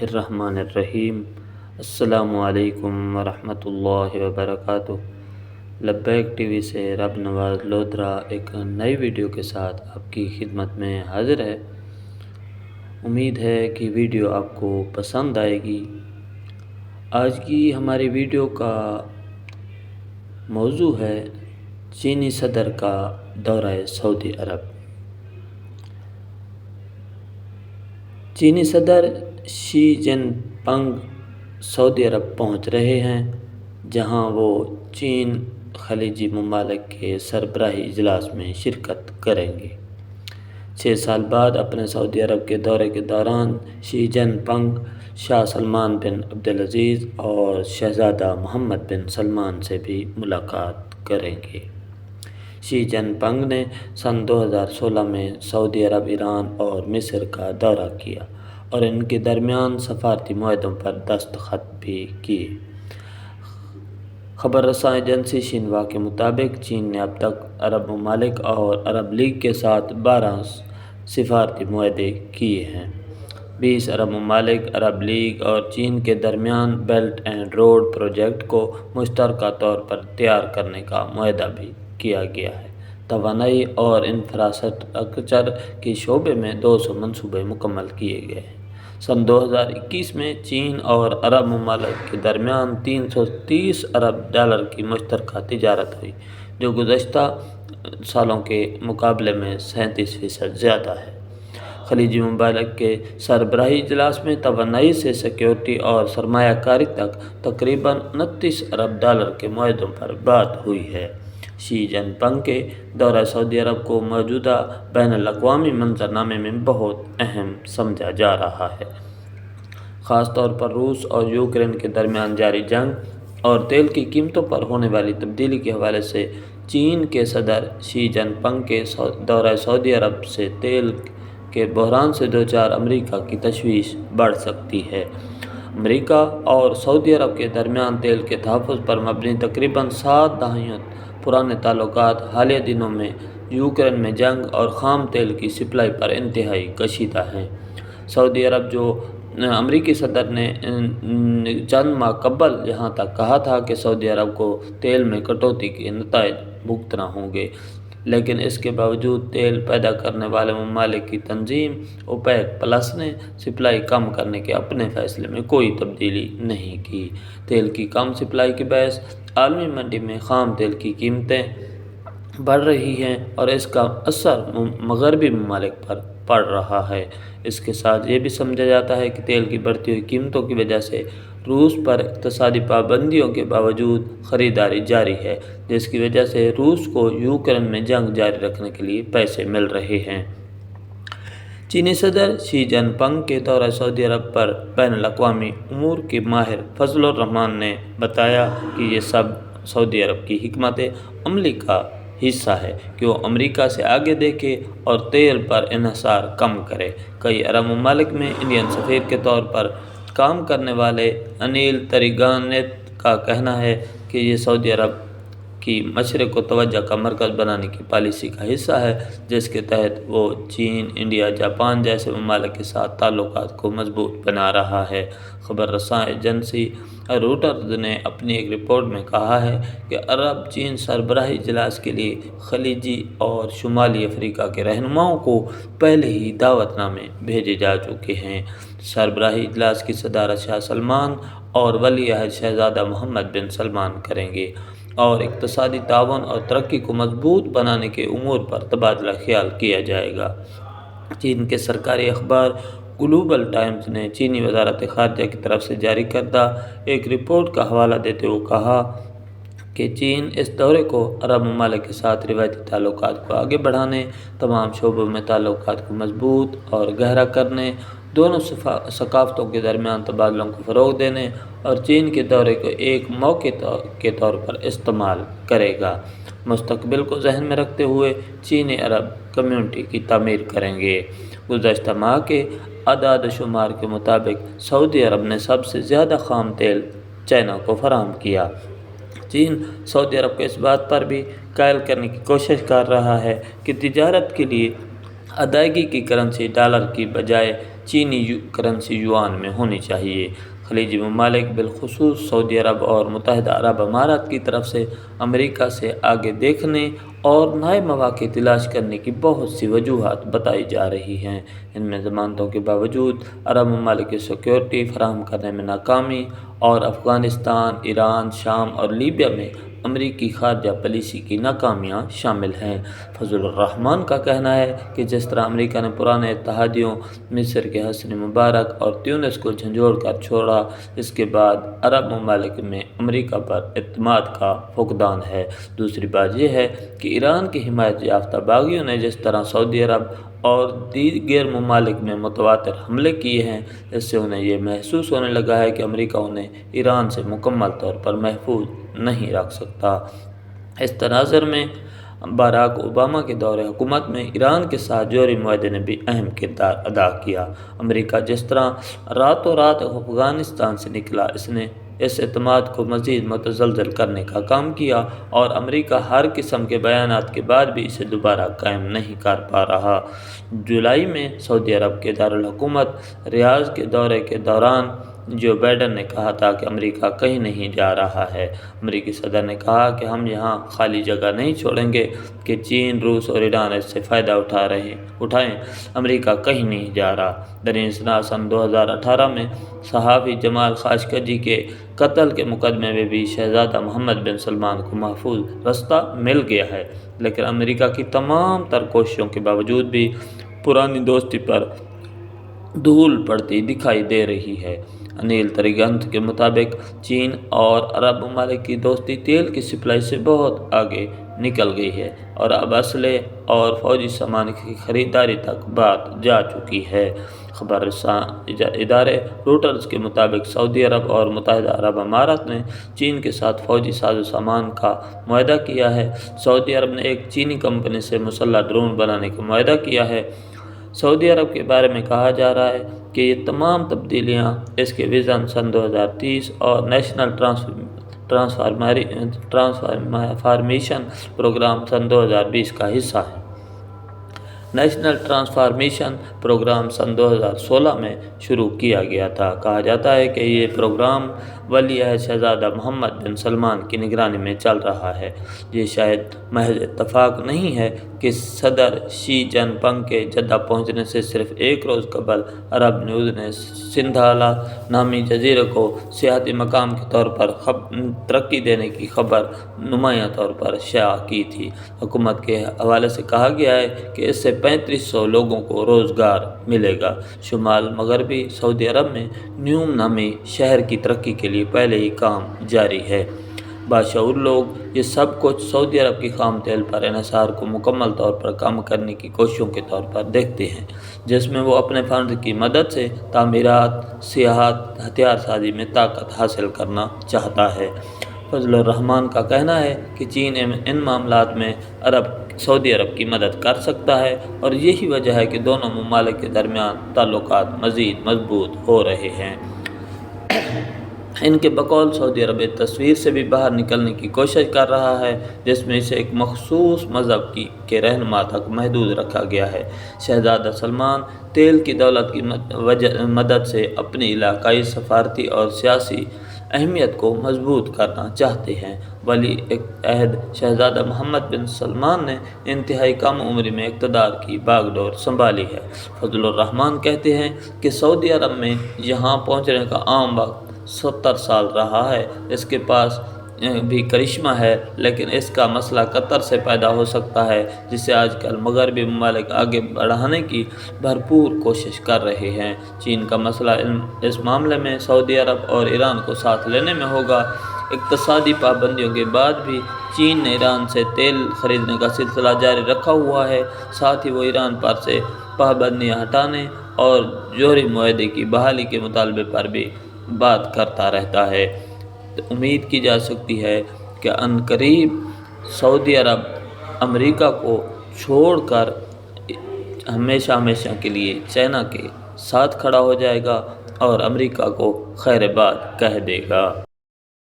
الرحمن الرحیم۔ السلام علیکم ورحمۃ اللہ وبرکاتہ۔ لبیک ٹی وی سے رب نواز لودھرا ایک نئی ویڈیو کے ساتھ آپ کی خدمت میں حاضر ہے۔ امید ہے کہ ویڈیو آپ کو پسند آئے گی۔ آج کی ہماری ویڈیو کا موضوع ہے چینی صدر کا دورہ سعودی عرب۔ چینی صدر شی جن پنگ سعودی عرب پہنچ رہے ہیں، جہاں وہ چین خلیجی ممالک کے سربراہی اجلاس میں شرکت کریں گے۔ 6 سال بعد اپنے سعودی عرب کے دورے کے دوران شی جن پنگ شاہ سلمان بن عبدالعزیز اور شہزادہ محمد بن سلمان سے بھی ملاقات کریں گے۔ شی جن پنگ نے سن 2016 میں سعودی عرب، ایران اور مصر کا دورہ کیا اور ان کے درمیان سفارتی معاہدوں پر دستخط بھی کیے۔ خبر رساں ایجنسی شنہوا کے مطابق چین نے اب تک عرب ممالک اور عرب لیگ کے ساتھ 12 سفارتی معاہدے کیے ہیں۔ 20 عرب ممالک، عرب لیگ اور چین کے درمیان بیلٹ اینڈ روڈ پروجیکٹ کو مشترکہ طور پر تیار کرنے کا معاہدہ بھی کیا گیا ہے۔ توانائی اور انفراسٹرکچر کے شعبے میں 200 منصوبے مکمل کیے گئے ہیں۔ سن 2021 میں چین اور عرب ممالک کے درمیان 330 ارب ڈالر کی مشترکہ تجارت ہوئی، جو گزشتہ سالوں کے مقابلے میں 37% زیادہ ہے۔ خلیجی ممالک کے سربراہی اجلاس میں توانائی سے سیکیورٹی اور سرمایہ کاری تک تقریباً 29 ارب ڈالر کے معاہدوں پر بات ہوئی ہے۔ شی جن پنگ کے دورہ سعودی عرب کو موجودہ بین الاقوامی منظرنامے میں بہت اہم سمجھا جا رہا ہے، خاص طور پر روس اور یوکرین کے درمیان جاری جنگ اور تیل کی قیمتوں پر ہونے والی تبدیلی کے حوالے سے۔ چین کے صدر شی جن پنگ کے دورہ سعودی عرب سے تیل کے بحران سے دوچار امریکہ کی تشویش بڑھ سکتی ہے۔ امریکہ اور سعودی عرب کے درمیان تیل کے تحفظ پر مبنی تقریباً 7 دہائیوں پرانے تعلقات حالیہ دنوں میں یوکرین میں جنگ اور خام تیل کی سپلائی پر انتہائی کشیدہ ہیں۔ سعودی عرب جو امریکی صدر نے چند ماہ قبل یہاں تک کہا تھا کہ سعودی عرب کو تیل میں کٹوتی کے نتائج بھگتنا ہوں گے، لیکن اس کے باوجود تیل پیدا کرنے والے ممالک کی تنظیم اوپیک پلس نے سپلائی کم کرنے کے اپنے فیصلے میں کوئی تبدیلی نہیں کی۔ تیل کی کم سپلائی کے باعث عالمی منڈی میں خام تیل کی قیمتیں بڑھ رہی ہیں اور اس کا اثر مغربی ممالک پر پڑ رہا ہے۔ اس کے ساتھ یہ بھی سمجھا جاتا ہے کہ تیل کی بڑھتی ہوئی قیمتوں کی وجہ سے روس پر اقتصادی پابندیوں کے باوجود خریداری جاری ہے، جس کی وجہ سے روس کو یوکرین میں جنگ جاری رکھنے کے لیے پیسے مل رہے ہیں۔ چینی صدر شی جن پنگ کے دورہ سعودی عرب پر بین الاقوامی امور کے ماہر فضل الرحمان نے بتایا کہ یہ سب سعودی عرب کی حکمت عملی کا حصہ ہے کہ وہ امریکہ سے آگے دیکھے اور تیل پر انحصار کم کرے۔ کئی عرب ممالک میں انڈین سفیر کے طور پر کام کرنے والے انیل تریگانت کا کہنا ہے کہ یہ سعودی عرب کی مشرق کو توجہ کا مرکز بنانے کی پالیسی کا حصہ ہے، جس کے تحت وہ چین، انڈیا، جاپان جیسے ممالک کے ساتھ تعلقات کو مضبوط بنا رہا ہے۔ خبر رساں ایجنسی رویٹرز نے اپنی ایک رپورٹ میں کہا ہے کہ عرب چین سربراہی اجلاس کے لیے خلیجی اور شمالی افریقہ کے رہنماؤں کو پہلے ہی دعوت نامے بھیجے جا چکے ہیں۔ سربراہی اجلاس کی صدارت شاہ سلمان اور ولی عہد شہزادہ محمد بن سلمان کریں گے اور اقتصادی تعاون اور ترقی کو مضبوط بنانے کے امور پر تبادلہ خیال کیا جائے گا۔ چین کے سرکاری اخبار گلوبل ٹائمز نے چینی وزارت خارجہ کی طرف سے جاری کردہ ایک رپورٹ کا حوالہ دیتے ہوئے کہا کہ چین اس دورے کو عرب ممالک کے ساتھ روایتی تعلقات کو آگے بڑھانے، تمام شعبوں میں تعلقات کو مضبوط اور گہرا کرنے، دونوں ثقافتوں کے درمیان تبادلوں کو فروغ دینے اور چین کے دورے کو ایک موقع کے طور پر استعمال کرے گا۔ مستقبل کو ذہن میں رکھتے ہوئے چینی عرب کمیونٹی کی تعمیر کریں گے۔ گزشتہ ماہ کے اعداد و شمار کے مطابق سعودی عرب نے سب سے زیادہ خام تیل چائنا کو فراہم کیا۔ چین سعودی عرب کو اس بات پر بھی قائل کرنے کی کوشش کر رہا ہے کہ تجارت کے لیے ادائیگی کی کرنسی ڈالر کی بجائے چینی کرنسی یوان میں ہونی چاہیے۔ خلیجی ممالک بالخصوص سعودی عرب اور متحدہ عرب امارات کی طرف سے امریکہ سے آگے دیکھنے اور نئے مواقع تلاش کرنے کی بہت سی وجوہات بتائی جا رہی ہیں۔ ان میں ضمانتوں کے باوجود عرب ممالک کی سیکیورٹی فراہم کرنے میں ناکامی اور افغانستان، ایران، شام اور لیبیا میں امریکی خارجہ پالیسی کی ناکامیاں شامل ہیں۔ فضل الرحمان کا کہنا ہے کہ جس طرح امریکہ نے پرانے اتحادیوں مصر کے حسنی مبارک اور تیونس کو جھنجھوڑ کر چھوڑا، اس کے بعد عرب ممالک میں امریکہ پر اعتماد کا فقدان ہے۔ دوسری بات یہ ہے کہ ایران کی حمایت یافتہ باغیوں نے جس طرح سعودی عرب اور دیگر ممالک میں متواتر حملے کیے ہیں، اس سے انہیں یہ محسوس ہونے لگا ہے کہ امریکہ انہیں ایران سے مکمل طور پر محفوظ نہیں رکھ سکتا۔ اس تناظر میں باراک اوباما کے دور حکومت میں ایران کے ساتھ جوہری معاہدے نے بھی اہم کردار ادا کیا۔ امریکہ جس طرح راتوں رات افغانستان سے نکلا، اس نے اس اعتماد کو مزید متزلزل کرنے کا کام کیا اور امریکہ ہر قسم کے بیانات کے بعد بھی اسے دوبارہ قائم نہیں کر پا رہا۔ جولائی میں سعودی عرب کے دارالحکومت ریاض کے دورے کے دوران جو بائیڈن نے کہا تھا کہ امریکہ کہیں نہیں جا رہا ہے۔ امریکی صدر نے کہا کہ ہم یہاں خالی جگہ نہیں چھوڑیں گے کہ چین، روس اور ایران اس سے فائدہ اٹھائیں۔ امریکہ کہیں نہیں جا رہا۔ دریں سن 2018 میں صحافی جمال خاشقجی کے قتل کے مقدمے میں بھی شہزادہ محمد بن سلمان کو محفوظ رستہ مل گیا ہے، لیکن امریکہ کی تمام تر کوششوں کے باوجود بھی پرانی دوستی پر دھول پڑتی دکھائی دے رہی ہے۔ انیل تریگنت کے مطابق چین اور عرب ممالک کی دوستی تیل کی سپلائی سے بہت آگے نکل گئی ہے اور اب اسلحے اور فوجی سامان کی خریداری تک بات جا چکی ہے۔ خبر رساں ادارے روٹرز کے مطابق سعودی عرب اور متحدہ عرب امارات نے چین کے ساتھ فوجی ساز و سامان کا معاہدہ کیا ہے۔ سعودی عرب نے ایک چینی کمپنی سے مسلح ڈرون بنانے کا معاہدہ کیا ہے۔ سعودی عرب کے بارے میں کہا جا رہا ہے کہ یہ تمام تبدیلیاں اس کے وژن سن 2030 اور نیشنل ٹرانسفارمیشن پروگرام سن 2020 کا حصہ ہیں۔ نیشنل ٹرانسفارمیشن پروگرام سن 2016 میں شروع کیا گیا تھا۔ کہا جاتا ہے کہ یہ پروگرام ولی عہد شہزادہ محمد بن سلمان کی نگرانی میں چل رہا ہے۔ یہ شاید محض اتفاق نہیں ہے کہ صدر شی جن پنگ کے جدہ پہنچنے سے صرف ایک روز قبل عرب نیوز نے سندھالا نامی جزیرے کو سیاحتی مقام کے طور پر ترقی دینے کی خبر نمایاں طور پر شائع کی تھی۔ حکومت کے حوالے سے کہا گیا ہے کہ اس سے 3500 لوگوں کو روزگار ملے گا۔ شمال مغربی سعودی عرب میں نیوم نامی شہر کی ترقی کے لیے پہلے ہی کام جاری ہے۔ باشعور لوگ یہ سب کچھ سعودی عرب کی خام تیل پر انحصار کو مکمل طور پر کم کرنے کی کوششوں کے طور پر دیکھتے ہیں، جس میں وہ اپنے فنڈ کی مدد سے تعمیرات، سیاحت، ہتھیار سازی میں طاقت حاصل کرنا چاہتا ہے۔ فضل الرحمان کا کہنا ہے کہ چین ان معاملات میں سعودی عرب کی مدد کر سکتا ہے اور یہی وجہ ہے کہ دونوں ممالک کے درمیان تعلقات مزید مضبوط ہو رہے ہیں۔ ان کے بقول سعودی عرب ایک تصویر سے بھی باہر نکلنے کی کوشش کر رہا ہے جس میں اسے ایک مخصوص مذہب کے رہنما تک محدود رکھا گیا ہے۔ شہزادہ سلمان تیل کی دولت کی مدد سے اپنی علاقائی سفارتی اور سیاسی اہمیت کو مضبوط کرنا چاہتے ہیں۔ ولی عہد شہزادہ محمد بن سلمان نے انتہائی کم عمری میں اقتدار کی باغ ڈور سنبھالی ہے۔ فضل الرحمان کہتے ہیں کہ سعودی عرب میں یہاں پہنچنے کا عام وقت 70 سال رہا ہے۔ اس کے پاس بھی کرشمہ ہے، لیکن اس کا مسئلہ قطر سے پیدا ہو سکتا ہے، جسے آج کل مغربی ممالک آگے بڑھانے کی بھرپور کوشش کر رہے ہیں۔ چین کا مسئلہ اس معاملے میں سعودی عرب اور ایران کو ساتھ لینے میں ہوگا۔ اقتصادی پابندیوں کے بعد بھی چین نے ایران سے تیل خریدنے کا سلسلہ جاری رکھا ہوا ہے، ساتھ ہی وہ ایران پر سے پابندیاں ہٹانے اور جوہری معاہدے کی بحالی کے مطالبے پر بھی بات کرتا رہتا ہے۔ امید کی جا سکتی ہے کہ عنقریب سعودی عرب امریکہ کو چھوڑ کر ہمیشہ کے لیے چائنا کے ساتھ کھڑا ہو جائے گا اور امریکہ کو خیر باد کہہ دے گا۔